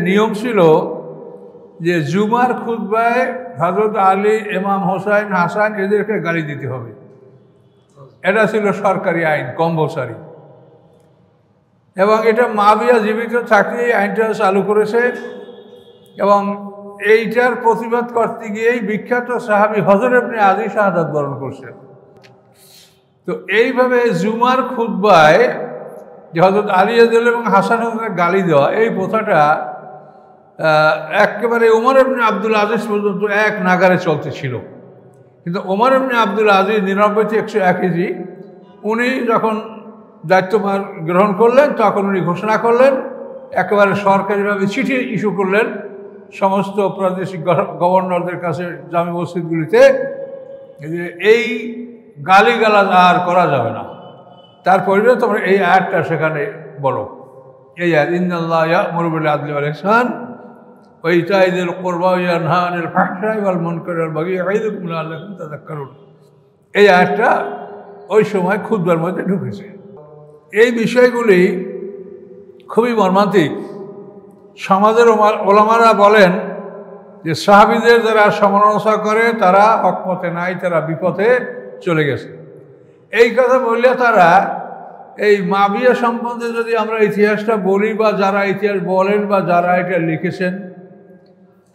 নিয়ম ছিল যে জুমার খুতবায় হযরত আলী, ইমাম হোসেন, হাসান এদেরকে গালি দিতে হবে। এটা ছিল সরকারি আইন, কম্পালসারি। এবং এটা মুআবিয়া জীবিত থাকতে এই আইনটা চালু করেছে। এবং এইটার প্রতিবাদ করতে গিয়েই বিখ্যাত সাহাবী হযরত ইবনে আলী শাহাদাত বরণ করছেন। তো এইভাবে জুমার খুতবায় যে হযরত আলী এবং হাসান হোসেনের গালি দেওয়া, এই প্রথাটা একেবারে ওমর ইবনে আব্দুল আজিজ পর্যন্ত এক নাগারে চলতেছিল। কিন্তু ওমর ইবনে আব্দুল আজিজ 99 থেকে 101 কেজি উনি যখন দায়িত্বভার গ্রহণ করলেন, তখন উনি ঘোষণা করলেন, একেবারে সরকারিভাবে চিঠি ইস্যু করলেন সমস্ত প্রাদেশিক গভর্নরদের কাছে, জামে মসজিদগুলিতে, যে এই গালিগালাজ আর করা যাবে না। তারপরে তোমরা এই আয়াতটা সেখানে বলো, এই আয়াত, ইন্নাল্লাহা ইয়া'মুরু বিল আদলি ওয়াল ইহসান ওয়া ইতা'i যিল কুরবা ওয়া ইয়ানহা আনিল ফাহশাই ওয়াল মুনকারি ওয়াল বাগই ইয়া'iযুকুম লা'আল্লাকুম তাযাক্কারুন। এই আয়াতটা ওই সময় খুতবার মধ্যে ঢুকেছে। এই বিষয়গুলি খুবই মর্মান্তিক। সমাজের ওলামারা বলেন যে সাহাবীদের যারা সমালোচনা করে তারা হকপথে নাই, তারা বিপথে চলে গেছে। এই কথা বললে তারা এই মুআবিয়া সম্বন্ধে যদি আমরা ইতিহাসটা বলি, বা যারা ইতিহাস বলেন বা যারা এটা লিখেছেন,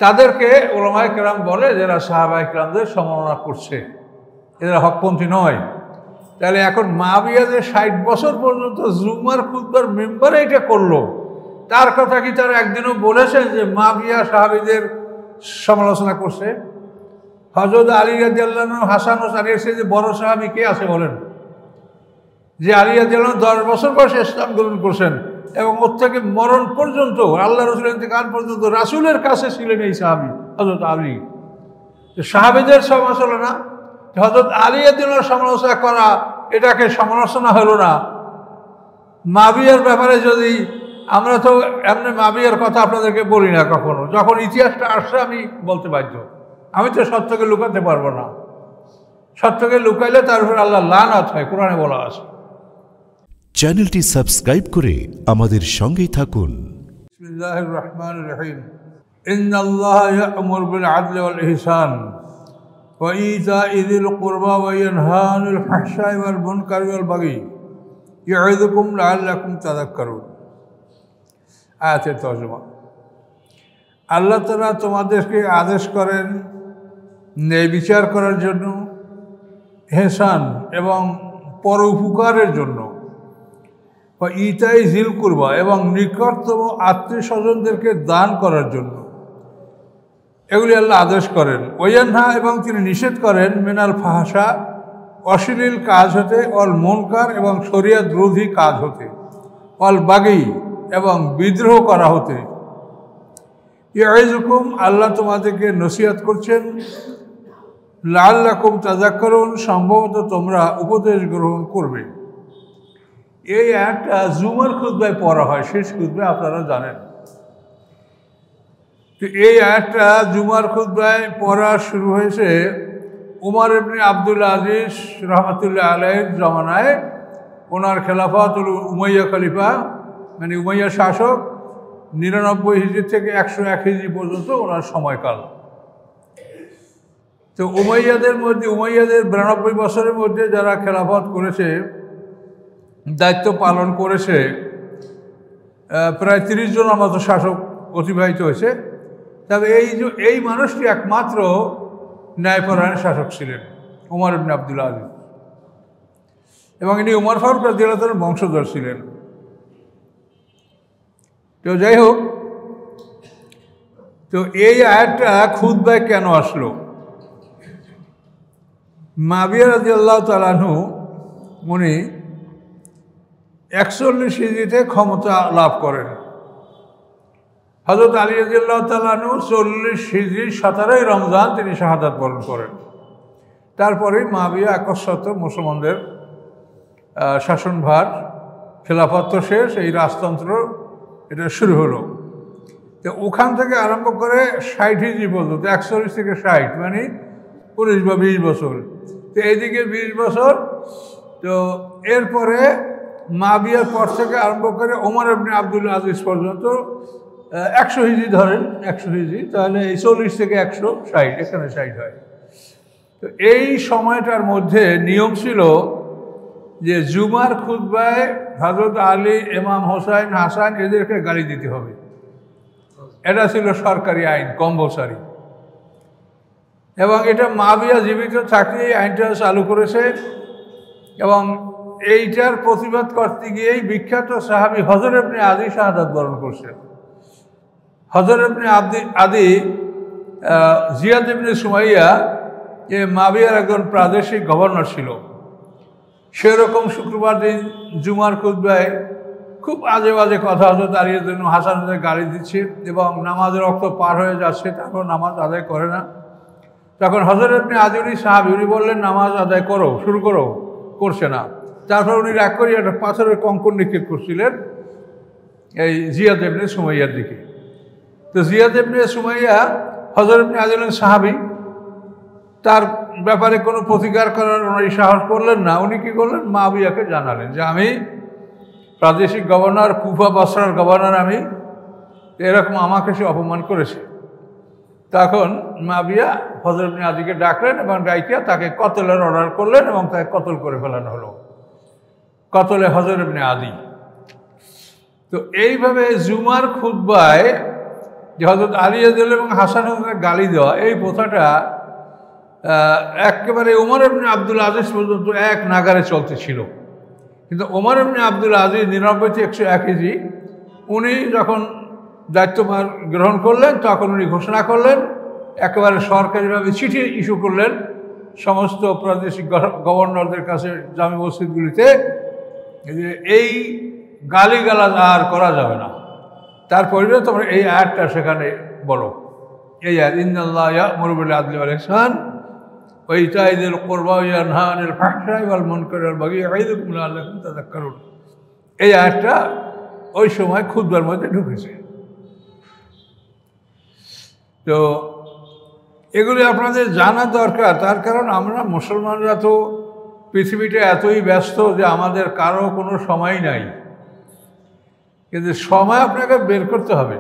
তাদেরকে উলামায়ে কেরাম বলে যারা সাহাবায়ে কেরামদের সমালোচনা করছে, এরা হকপন্থী নয়। তাহলে এখন মুআবিয়া যে 60 বছর পর্যন্ত জুমার খুতবার মেম্বারে এটা করলো, তার কথা কি তারা একদিনও বলেছেন যে মুআবিয়া সাহাবীদের সমালোচনা করছে? হযরত আলী রাদিয়াল্লাহু আনহু, হাসান ও আলীর চেয়ে যে বড় সাহাবী কে আছে বলেন? যে আলী রাদিয়াল্লাহু আনহু 10 বছর বয়সে ইসলাম গ্রহণ করছেন এবং ওর থেকে মরণ পর্যন্ত, আল্লাহ রাসূলের ইন্তেকাল পর্যন্ত রাসূলের কাছে ছিলেন এই সাহাবী হযরত আলী। সাহাবীদের সমালোচনা, হযরত আলী রাদিয়াল্লাহু সমালোচনা করা, এটাকে সমালোচনা হলো না। মুআবিয়ার ব্যাপারে যদি আমরা তো এমনি মুআবিয়ার কথা আপনাদেরকে বলি না কখনো, যখন ইতিহাসটা আসছে আমি বলতে বাধ্য। আমি তো সত্যকে লুকাতে পারবো না। সত্যকে লুকাইলে তার উপর আল্লাহ লানত হয়, কোরআনে বলা আছে। চ্যানেলটি সাবস্ক্রাইব করে আমাদের সঙ্গেই থাকুন। বিসমিল্লাহির রহমানির রহিম। ইন্নাল্লাহা ইয়া'মুরু বিল আদলি ওয়াল ইহসান ওয়া ইতা'i যিল কুরবা ওয়া ইয়ানহা আনিল ফাহশাই ওয়াল মুনকারি ওয়াল বাগই ইয়া'iযুকুম লা'আল্লাকুম তাযাক্কারুন। আয়াতের তরজমা। আল্লাহ তাআলা তোমাদেরকে আদেশ করেন ন্যায় বিচার করার জন্য, ইহসান এবং পরোপকারের জন্য, বা ইতাই যিল কুরবা এবং নিকটতম আত্মীয় স্বজনদেরকে দান করার জন্য, এগুলি আল্লাহ আদেশ করেন। ওয়ায়ানহা এবং তিনি নিষেধ করেন মিনাল ফাহশা অশ্লীল কাজ হতে, অল মুনকার এবং শরিয়ত বিরোধী কাজ হতে, অল বাগী এবং বিদ্রোহ করা হতে। ইয়াইজুকুম আল্লাহ তোমাদেরকে নসিহত করছেন, লাআল্লাকুম তাযাক্কারুন সম্ভবত তোমরা উপদেশ গ্রহণ করবে। এই আয়াতটা জুমার খুতবায় পড়া হয়, শেষ খুতবায়, আপনারা জানেন। তো এই আয়াতটা জুমার খুতবায় পড়া শুরু হয়েছে উমর ইবনে আব্দুল আজিজ রহমাতুল্লাহ আলাইহির জমানায়। ওনার খেলাফত হল উমাইয়া খলিফা, মানে উমাইয়া শাসক, 99 হিজরি থেকে 101 হিজরি পর্যন্ত ওনার সময়কাল। তো উমাইয়াদের 92 বছরের মধ্যে যারা খেলাফত করেছে, দায়িত্ব পালন করেছে, প্রায় 30 জনের মতো শাসক অতিবাহিত হয়েছে। তবে এই মানুষটি একমাত্র ন্যায়পরায়ণ শাসক ছিলেন, উমর ইবনে আব্দুল আজিজ, এবং ইনি উমর ফারুক রাদিয়াল্লাহু তাআলার বংশধর ছিলেন। তো যাই হোক, তো এই আয়াতটা খুতবায় কেন আসলো? মুআবিয়া রাদিয়াল্লাহু তাআলা আনহু উনি 41 হিজরিতে ক্ষমতা লাভ করেন। হযরত আলী রাদিয়াল্লাহু তাআলা আনহু 40 হিজরি 17 রমজান তিনি শাহাদাত বরণ করেন। তারপরে মুআবিয়া একচ্ছত্র মুসলমানদের শাসনভার, খেলাফত তো শেষ, এই রাজতন্ত্র এটা শুরু হলো। তো ওখান থেকে আরম্ভ করে 60 হিজরি পর্যন্ত, 41 থেকে 60 মানে 19 বা 20 বছর। তো এইদিকে 20 বছর। তো এরপরে মুআবিয়ার পর থেকে আরম্ভ করে ওমর ইবনে আব্দুল আজিজ পর্যন্ত 100 হিজরি ধরেন, 100 হিজরি, তাহলে এই 40 থেকে 160, এখানে 60 হয়। তো এই সময়টার মধ্যে নিয়ম ছিল যে জুমার খুতবায় হযরত আলী, ইমাম হোসাইন, হাসান এদেরকে গালি দিতে হবে। এটা ছিল সরকারি আইন, কম্পালসারি। এবং এটা মুআবিয়া জীবিত থাকতে এই আইনটা চালু করেছে। এবং এইটার প্রতিবাদ করতে গিয়েই বিখ্যাত সাহাবী হযর ইবনে আদী শাহাদাত বরণ করছেন। হযর ইবনে আদী জিয়াদ ইবনে সুমাইয়া যে মুআবিয়ার একজন প্রাদেশিক গভর্নর ছিল, সেরকম শুক্রবার দিন জুমার খুতবায় খুব আজে বাজে কথা হযরত আলীর জন্য হাসানদের গালি দিচ্ছে এবং নামাজের রক্ত পার হয়ে যাচ্ছে, তারপর নামাজ আদায় করে না। তখন হযর ইবনে আদী সাহাবী, উনি বললেন নামাজ আদায় করো, শুরু করো, করছে না। তারপর উনি রাগ করে একটা পাথরের কঙ্কর নিক্ষেপ করছিলেন এই জিয়াদ ইবনে সুমাইয়ার দিকে। তো জিয়াদ ইবনে সুমাইয়া হযর ইবনে আদী সাহাবী, তার ব্যাপারে কোনো প্রতিকার করার উনি সাহস করলেন না। উনি কী করলেন, মুআবিয়াকে জানালেন যে আমি প্রাদেশিক গভর্নর, কুফা বসরার গভর্নর, আমি এরকম আমাকে সে অপমান করেছে। তখন মুআবিয়া হযর ইবনে আদীকে ডাকলেন এবং ডাইকিয়া তাকে কতলের অর্ডার করলেন এবং তাকে কতল করে ফেলানো হলো, কতলে হযর ইবনে আদী। তো এইভাবে জুমার খুতবায় যে হযরত আলী এবং হাসানকে গালি দেওয়া, এই প্রথাটা একেবারে ওমর ইবনে আব্দুল আজিজ পর্যন্ত এক নাগারে চলতেছিল। কিন্তু ওমর ইবনে আব্দুল আজিজ 99 থেকে 101 হিজরি উনি যখন দায়িত্বভার গ্রহণ করলেন, তখন উনি ঘোষণা করলেন, একেবারে সরকারিভাবে চিঠি ইস্যু করলেন সমস্ত প্রাদেশিক গভর্নরদের কাছে, জামে মসজিদগুলিতে, যে এই গালিগালাজ আর করা যাবে না। তার পরিবর্তে তোমরা এই আয়াতটা সেখানে বলো, এই আয়াত, ইন্নাল্লাহা ইয়া'মুরু বিল আদলি ওয়াল ইহসান ওয়া ইতা'i যিল কুরবা ওয়া ইয়ানহা আনিল ফাহশাই ওয়াল মুনকারি ওয়াল বাগই ইয়া'iযুকুম লা'আল্লাকুম তাযাক্কারুন। এই আয়াতটা ওই সময় খুতবার মধ্যে ঢুকেছে। তো এগুলি আপনাদের জানা দরকার। তার কারণ আমরা মুসলমানরা তো পৃথিবীটা এতই ব্যস্ত যে আমাদের কারো কোনো সময় নাই, কিন্তু সময় আপনাকে বের করতে হবে।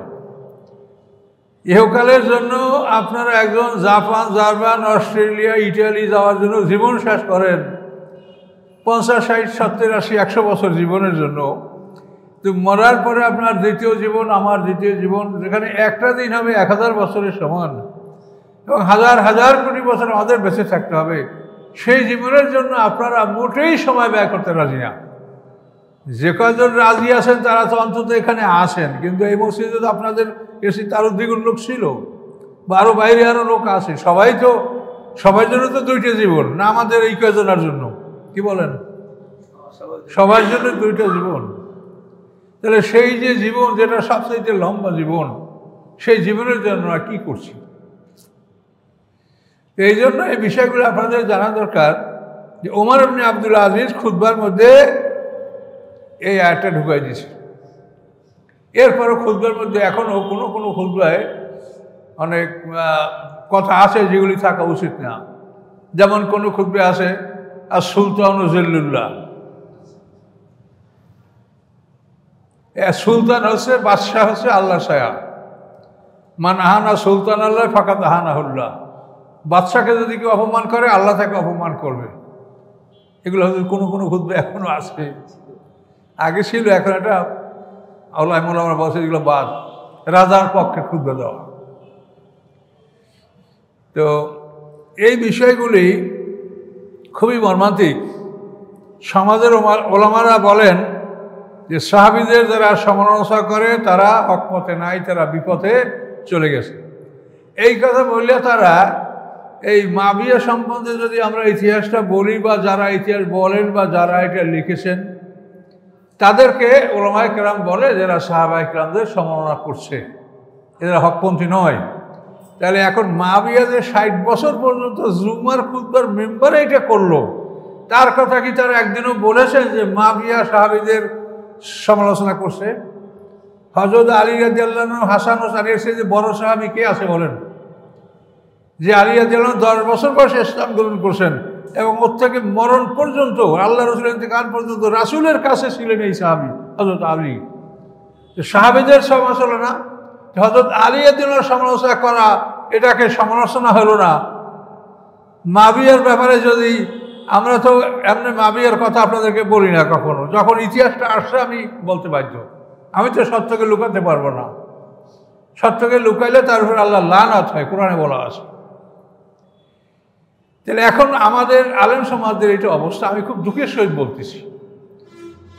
ইহকালের জন্য আপনারা একজন জাপান, জার্মান, অস্ট্রেলিয়া, ইটালি যাওয়ার জন্য জীবন শেষ করেন 50, 60, 70, 80, 100 বছর জীবনের জন্য। তো মরার পরে আপনার দ্বিতীয় জীবন, আমার দ্বিতীয় জীবন, যেখানে একটা দিন হবে 1000 বছরের সমান এবং হাজার হাজার কোটি বছর আমাদের বেঁচে থাকতে হবে, সেই জীবনের জন্য আপনারা মোটেই সময় ব্যয় করতে রাজি না। যে কয়জন রাজি আছেন তারা তো অন্তত এখানে আসেন, কিন্তু এই মসজিদে তো আপনাদের এসে তারও দ্বিগুণ লোক ছিল, বা আরও বাইরে আরও লোক আছে। সবার জন্য তো 2টা জীবন না, আমাদের এই কয়জনের জন্য, কি বলেন? সবার জন্য 2টা জীবন। তাহলে সেই যে জীবন, যেটা সবচেয়ে লম্বা জীবন, সেই জীবনের জন্য আমরা কী করছি? এই জন্য এই বিষয়গুলো আপনাদের জানা দরকার যে ওমর ইবনে আব্দুল আজিজ খুতবার মধ্যে এই আয়াতটা ঢুকাই দিয়েছে। এরপরও খুতবার মধ্যে এখনও কোনো কোনো খুতবায় অনেক কথা আছে যেগুলি থাকা উচিত না। যেমন কোনো খুতবে আছে আর সুলতান জিল্লুল্লাহ, সুলতান হচ্ছে, বাদশাহ হচ্ছে আল্লাহ ছায়া, মান আহানা সুলতান আল্লাহ ফাকাত আহানাহুল্লাহ। বাদশাকে যদি কেউ অপমান করে, আল্লাহ তাকে অপমান করবে। এগুলো হয়তো কোনো কোনো খুতবে এখনও আছে, আগে ছিল, এখন এটা আল্লাহ বলছে এগুলো বাদ, রাজার পক্ষে খুতবা দেওয়া। তো এই বিষয়গুলি খুবই মর্মান্তিক। সমাজের ওলামারা বলেন যে সাহাবীদের যারা সমালোচনা করে তারা হকপথে নাই, তারা বিপথে চলে গেছে। এই কথা বললে তারা এই মুআবিয়া সম্বন্ধে যদি আমরা ইতিহাসটা বলি, বা যারা ইতিহাস বলেন বা যারা এটা লিখেছেন, তাদেরকে উলামায়ে কেরাম বলে যারা সাহাবায়ে কেরামদের সমালোচনা করছে, এরা হকপন্থী নয়। তাহলে এখন মুআবিয়া যে 60 বছর পর্যন্ত জুমার খুতবার মেম্বারে এটা করলো, তার কথা কি তারা একদিনও বলেছেন যে মুআবিয়া সাহাবীদের সমালোচনা করছে? হযরত আলী রাদিয়াল্লাহু আনহু, হাসান ও আলীর চেয়ে যে বড় সাহাবী কে আছে বলেন? যে আলী রাদিয়াল্লাহু আনহু 10 বছর বয়সে ইসলাম গ্রহণ করছেন এবং ওর থেকে মরণ পর্যন্ত, আল্লাহ রাসূলের ইন্তেকাল পর্যন্ত রাসূলের কাছে ছিলেন এই সাহাবী হযরত আলী। সাহাবীদের সমালোচনা হযরত আলীর জন্য সমালোচনা করা এটাকে সমালোচনা হলো না। মাবিয়ার ব্যাপারে যদি আমরা তো এমনি মাবিয়ার কথা আপনাদেরকে বলি না কখনো, যখন ইতিহাসটা আসছে আমি বলতে বাধ্য। আমি তো সত্যকে লুকাতে পারবো না, সত্যকে লুকাইলে তার উপর আল্লাহ লানত হয়, কোরআনে বলা আছে। তাহলে এখন আমাদের আলেম সমাজদের এটা অবস্থা, আমি খুব দুঃখের সহিত বলতেছি।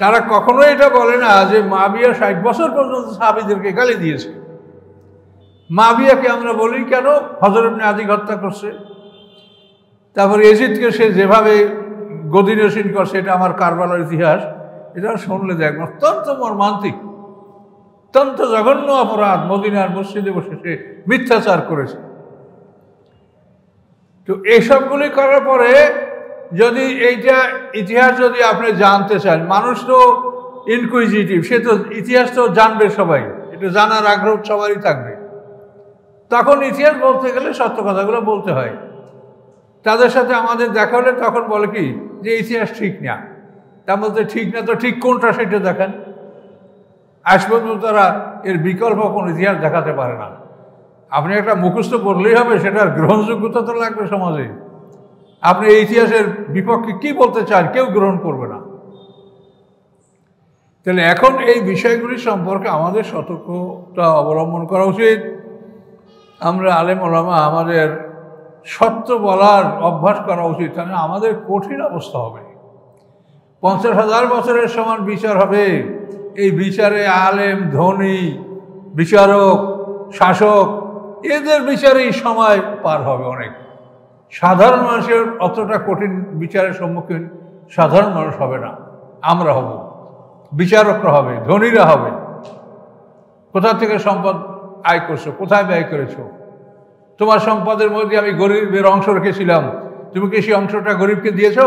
তারা কখনোই এটা বলে না যে মাবিয়া 60 বছর পর্যন্ত সাহাবীদেরকে গালি দিয়েছে। মাবিয়াকে আমরা বলি কেন? হযরত ইবনে আদিক হত্যা করছে, তারপর ইয়াজিদকে সে যেভাবে গদিনসীন করছে, এটা আমার কারবালার ইতিহাস, এটা শুনলে দেখবেন অত্যন্ত মর্মান্তিক, অত্যন্ত জঘন্য অপরাধ। মদিনার মসজিদে বসে সে মিথ্যাচার করেছে। তো এইসবগুলি করার পরে যদি এইটা ইতিহাস যদি আপনি জানতে চান, মানুষ তো ইনকুইজিটিভ, সে তো ইতিহাস তো জানবে সবাই, এটা জানার আগ্রহ সবারই থাকবে। তখন ইতিহাস বলতে গেলে সত্য কথাগুলো বলতে হয়। তাদের সাথে আমাদের দেখা হলে তখন বলে কি যে ইতিহাস ঠিক না, তার মধ্যে ঠিক না তো ঠিক কোনটা সেটা দেখেন। আজ পর্যন্ত তারা এর বিকল্প কোনো ইতিহাস দেখাতে পারে না। আপনি একটা মুখস্থ বললেই হবে, সেটার গ্রহণযোগ্যতা তো লাগবে সমাজে। আপনি এই ইতিহাসের বিপক্ষে কি বলতে চান, কেউ গ্রহণ করবে না। তাহলে এখন এই বিষয়গুলি সম্পর্কে আমাদের সতর্কতা অবলম্বন করা উচিত। আমরা আলেম ওলামা আমাদের সত্য বলার অভ্যাস করা উচিত, তাহলে আমাদের কঠিন অবস্থা হবে। 50,000 বছরের সমান বিচার হবে। এই বিচারে আলেম, ধনী, বিচারক, শাসক, এদের বিচারেই সময় পার হবে অনেক। সাধারণ মানুষের অতটা কঠিন বিচারের সম্মুখীন সাধারণ মানুষ হবে না, আমরা হব। বিচারকরা হবে, ধনীরা হবে। কোথা থেকে সম্পদ আয় করছো, কোথায় ব্যয় করেছো? তোমার সম্পদের মধ্যে আমি গরিবের অংশ রেখেছিলাম, তুমি কি সেই অংশটা গরিবকে দিয়েছো?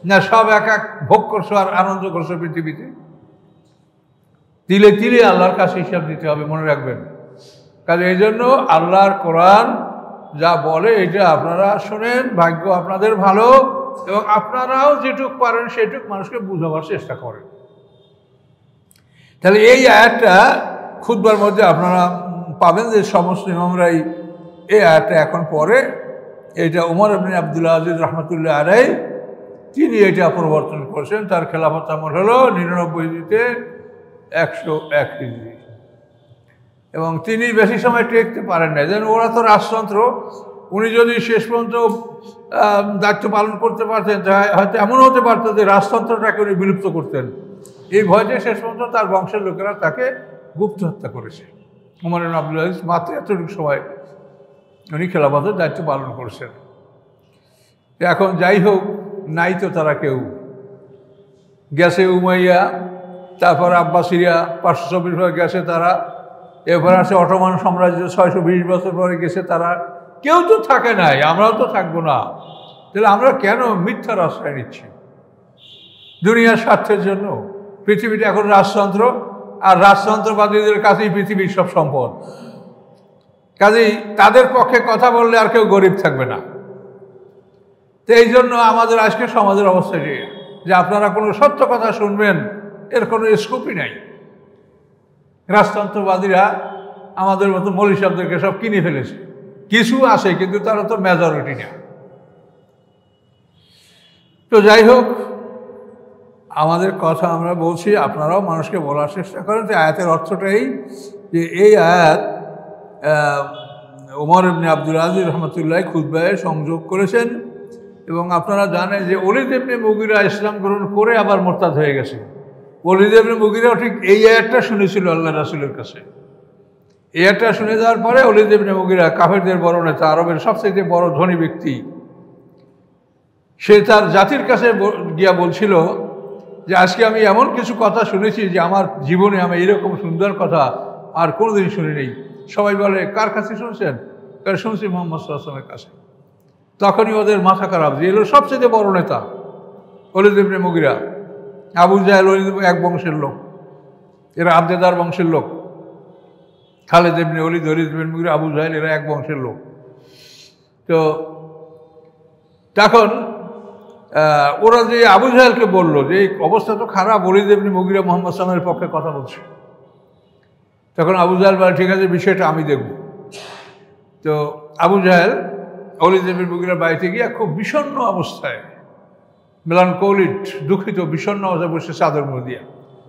না সব এক এক ভোগ করছো আর আনন্দ করছো পৃথিবীতে? তিলে তিলে আল্লাহর কাছে হিসাব দিতে হবে, মনে রাখবেন। কাজে এই জন্য আল্লাহর কোরআন যা বলে এটা আপনারা শোনেন, ভাগ্য আপনাদের ভালো, এবং আপনারাও যেটুক পারেন সেটুক মানুষকে বুঝাবার চেষ্টা করেন। তাহলে এই আয়াতটা খুতবার মধ্যে আপনারা পাবেন যে সমস্ত ইমামরাই এই আয়াতটা এখন পরে। এটা উমর ইবনে আব্দুল আজিজ রহমতুল্লাহ আলাইহি তিনি এটা প্রবর্তন করেছেন। তার খেলাফত আমল হলো 99 হিজরিতে 101 হিজরি, এবং তিনি বেশি সময় টেকতে পারেন না। যেন ওরা তো রাজতন্ত্র, উনি যদি শেষ পর্যন্ত দায়িত্ব পালন করতে পারতেন হয়তো এমন হতে পারত যে রাজতন্ত্রটাকে উনি বিলুপ্ত করতেন। এই ভয়তে শেষ পর্যন্ত তার বংশের লোকেরা তাকে গুপ্ত হত্যা করেছে। উমর ইবনে আব্দুল আজিজ মাত্র এতটুকু সময় উনি খেলাফতের দায়িত্ব পালন করছেন। এখন যাই হোক, নাই তো তারা কেউ। গেছে উমাইয়া, তারপর আব্বাসিরা 524 গেছে তারা, এরপর আছে অটোমান সাম্রাজ্য 620 বছর পরে গেছে তারা। কেউ তো থাকে নাই, আমরাও তো থাকবো না। তাহলে আমরা কেন মিথ্যার আশ্রয় নিচ্ছি দুনিয়ার স্বার্থের জন্য? পৃথিবীটা এখন রাজতন্ত্র, আর রাজতন্ত্রবাদীদের কাছেই পৃথিবীর সব সম্পদ। কাজেই তাদের পক্ষে কথা বললে আর কেউ গরিব থাকবে না। তো এই জন্য আমাদের আজকে সমাজের অবস্থা যে আপনারা কোনো সত্য কথা শুনবেন এর কোনো স্কোপই নাই। রাজতন্ত্রবাদীরা আমাদের মতো মৌলী সাহেবদেরকে সব কিনে ফেলেছে। কিছু আছে কিন্তু তারা তো মেজরিটি না। তো যাই হোক, আমাদের কথা আমরা বলছি, আপনারাও মানুষকে বলার চেষ্টা করেন যে আয়াতের অর্থটাই যে এই আয়াত ওমর ইবনে আব্দুল আজিজ রহমতুল্লাহ খুতবায় সংযোগ করেছেন। এবং আপনারা জানেন যে ওলীদ ইবনে মুগীরা ইসলাম গ্রহণ করে আবার মোরতাদ হয়ে গেছে। ওলীদ ইবনে মুগীরাও ঠিক এই আয়াতটা শুনেছিল আল্লাহ রাসূলের কাছে। এই আয়াতটা শুনে যাওয়ার পরে ওলীদ ইবনে মুগীরা কাফেরদের বড় নেতা, আরবের সবচেয়ে বড় ধনী ব্যক্তি, সে তার জাতির কাছে গিয়া বলছিল যে আজকে আমি এমন কিছু কথা শুনেছি যে আমার জীবনে আমি এরকম সুন্দর কথা আর কোনোদিন শুনি নেই। সবাই বলে কার কাছে শুনছেন? শুনছি মুহাম্মদ সাল্লাল্লাহু আলাইহি ওয়াসাল্লামের কাছে। তখনই ওদের মাথা খারাপ যে এলো সবচেয়ে বড় নেতা ওলীদ ইবনে মুগীরা। আবু জাহেল এক বংশের লোক, এরা আবদেদার বংশের লোক। খালিদ ইবনে ওলীদ, ওলীদ ইবনে মুগীরা, আবু জাহেল এরা এক বংশের লোক। তো তখন ওরা যে আবু জাহেলকে বললো যে এই অবস্থা তো খারাপ, ওলীদ ইবনে মুগীরা মুহাম্মদ সাল্লাল্লাহু আলাইহি ওয়াসাল্লামের পক্ষে কথা বলছে। তখন আবু জাহেল বলে ঠিক আছে বিষয়টা আমি দেখব। তো আবু জাহেল ওয়ালিদ ইবনে মুগীরার বাড়িতে গিয়ে খুব বিষণ্ণ অবস্থায়, মেলানকোলিক, দুঃখিত বিষণ্ণ অবস্থায় বসে চাদর মুড়ে দিয়া।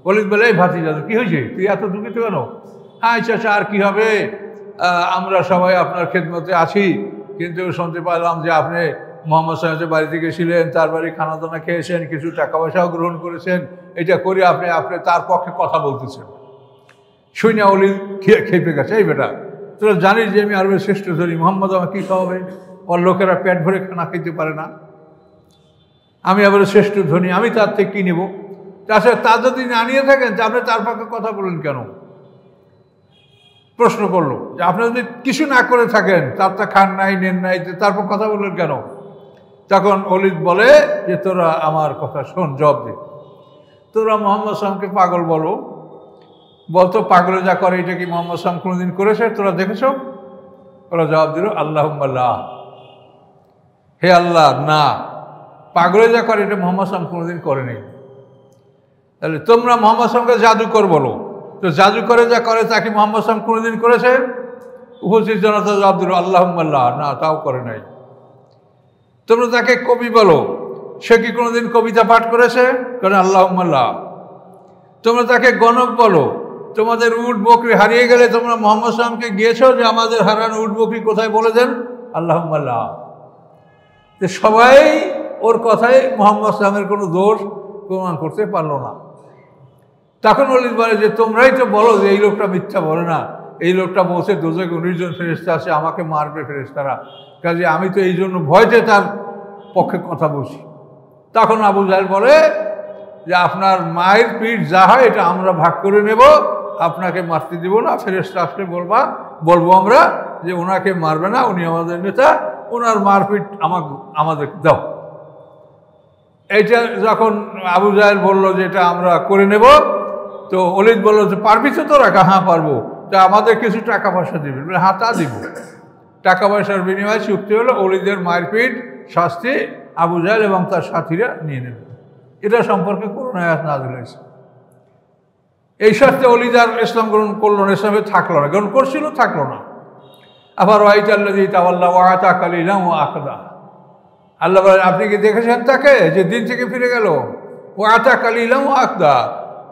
ওয়ালিদ বলে এই ভাতিজা কি হয়েছে, তুই এত দুঃখিত কেন? হ্যাঁ চাচা আর কি হবে, আমরা সবাই আপনার খেদমতে আছি, কিন্তু শুনতে পারলাম যে আপনি মোহাম্মদ সাহেবের বাড়িতে গেছিলেন, তার বাড়ি খানা দানা খেয়েছেন, কিছু টাকা পয়সাও গ্রহণ করেছেন, এটা করে আপনি তার পক্ষে কথা বলতেছেন। শুনে ওলি খেপে গেছে, এই বেটা তোরা জানিস যে আমি আরবের শ্রেষ্ঠ ধনী, মোহাম্মদ আমার কী খাওয়াবে, ওর লোকেরা পেট ভরে খানা খেতে পারে না, আমি আবার শ্রেষ্ঠ ধনী, আমি তার থেকে কী নেব? তাছাড়া তা যদি না নিয়ে থাকেন তা আপনি তার পক্ষে কথা বলেন কেন? প্রশ্ন করলো যে আপনি যদি কিছু না করে থাকেন, তার তা খান নাই নেন নাই, তারপর কথা বললেন কেন? তখন ওলিদ বলে যে তোরা আমার কথা শোন, জবাব দে, তোরা মোহাম্মদ সালামকে পাগল বলো, বলতো পাগলে যা করে এটা কি মোহাম্মদ সালাম কোনোদিন করেছে, তোরা দেখেছ? ওরা জবাব দিল আল্লাহুম্মা লা, হে আল্লাহ না, পাগলে যা করে এটা মোহাম্মদ সালাম কোনোদিন করেনি। তাহলে তোমরা মোহাম্মদ সালামকে জাদুকর বলো, তো জাদুকরে যা করে তা কি মোহাম্মদ সালাম কোনোদিন করেছে? উপস্থিত জনতা জবাব দিল আল্লাহুম্মা লা, না তাও করে নাই। তোমরা তাকে কবি বলো, সে কি কোনোদিন কবিতা পাঠ করেছে? কারণ আল্লাহুম্মা লা। তোমরা তাকে গণক বলো, তোমাদের উট বকরি হারিয়ে গেলে তোমরা মোহাম্মদ সালামকে গিয়েছো যে আমাদের হারানো উট বকরি কোথায় বলে দেন? আল্লাহুম্মা লা। সবাই ওর কথায় মোহাম্মদ সালামের কোনো দোষ প্রমাণ করতে পারলো না। তখন ওলিদ বলে যে তোমরাই তো বলো যে এই লোকটা মিথ্যা বলে না, এই লোকটা বলছে দোজখে 19 জন ফেরেশতা আছে, আমাকে মারবে ফেরেশতারা, কাজে আমি তো এই জন্য ভয়তে তার পক্ষে কথা বলছি। তখন আবু জাহেল বলে যে আপনার মায়ের পিঠ যা হয় এটা আমরা ভাগ করে নেব, আপনাকে মারতে দিব না, ফেরেশতা আসলে বলবো আমরা যে ওনাকে মারবে না, উনি আমাদের নেতা, ওনার মারপিট আমাদেরকে দাও। এইটা যখন আবু জাহেল বললো যে এটা আমরা করে নেব, তো ওলিদ বললো যে পারবি তো তোরা? হ্যাঁ পারবো, তা আমাদের কিছু টাকা পয়সা দিবি? হ্যাঁ তা দিব। টাকা পয়সার বিনিময়ে চুক্তি হলো ওলিদের মারপিট শাস্তি আবু জাহেল এবং তার সাথীরা নিয়ে নেবে। এটা সম্পর্কে কোরআন আয়াত নাযিল হয়েছে। এই সাথে ওলিদ আর ইসলাম গ্রহণ করলো না, ইসলামে থাকলো না, গ্রহণ করছিল থাকলো না। আবার ওয়াইতাল্লাযী তাওয়াল্লা ওয়া আতা কালিলান ওয়া আকদা, আল্লাহ বলেন আপনি কি দেখেছেন তাকে যে দিন থেকে ফিরে গেল? ওয়া আতা কালিলান ওয়া আকদা,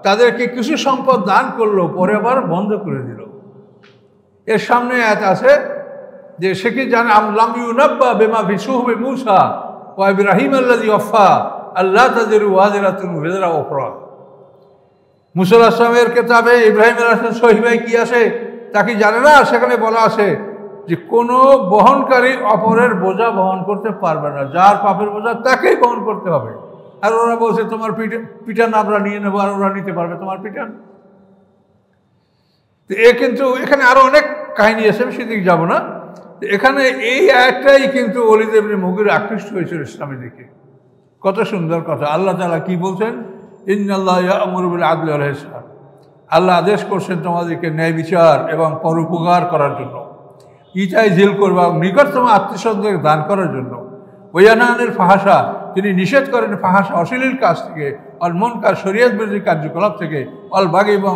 তাদেরকে কিছু সম্পদ দান করলো, পরে আবার বন্ধ করে দিল। এর সামনে আয়াত আছে যে সে কি জানে লাম ইউনাব্বা বিমা ফি সুহবি মূসা ওয়া ইব্রাহিম আল্লাযী ওয়াফা আল্লাহ তাজিরু ওয়াজিরাতুন ওয়িজরা উখরা। মূসা আলাইহিস সালামের কিতাবে ইব্রাহিম আলাইহিস সালামের সহিবায় কি আছে তা কি জানে না? সেখানে বলা আছে যে কোনো বহনকারী অপরের বোঝা বহন করতে পারবে না, যার পাপের বোঝা তাকেই বহন করতে হবে। আর ওরা বলছে তোমার পিটান আমরা নিয়ে নেবো, আর ওরা নিতে পারবে তোমার পিটান। কিন্তু এখানে আরো অনেক কাহিনী আছে, আমি সেদিকে যাবো না। এখানে এই আয়াতটাই কিন্তু ওলিদ ইবনে মুগীরা আকৃষ্ট হয়েছিল ইসলামের দিকে। কত সুন্দর কথা। আল্লাহ তাআলা কি বলছেন? ইন্নাল্লাহা ইয়া'মুরু বিল আদলি ওয়াল ইহসান, আল্লাহ আদেশ করছেন তোমাদেরকে ন্যায় বিচার এবং পরোপকার করার জন্য, ইতাই জিল করবা, নিকটতম আত্মীয়স্বজনদের দান করার জন্য, ওয়ায়ানহানিল ফাহশা, তিনি নিষেধ করেন ফাহশা অশ্লীল কাজ থেকে, অল মুনকার শরীয়ত বিরোধী কার্যকলাপ থেকে, অল বাগী এবং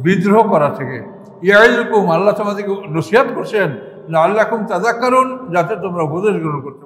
বিদ্রোহ করা থেকে, ইয়াইযুকুম, আল্লাহ তোমাদেরকে নসিহত করছেন, লাআল্লাকুম তাযাক্কারুন, যাতে তোমরা উপদেশ গ্রহণ করতে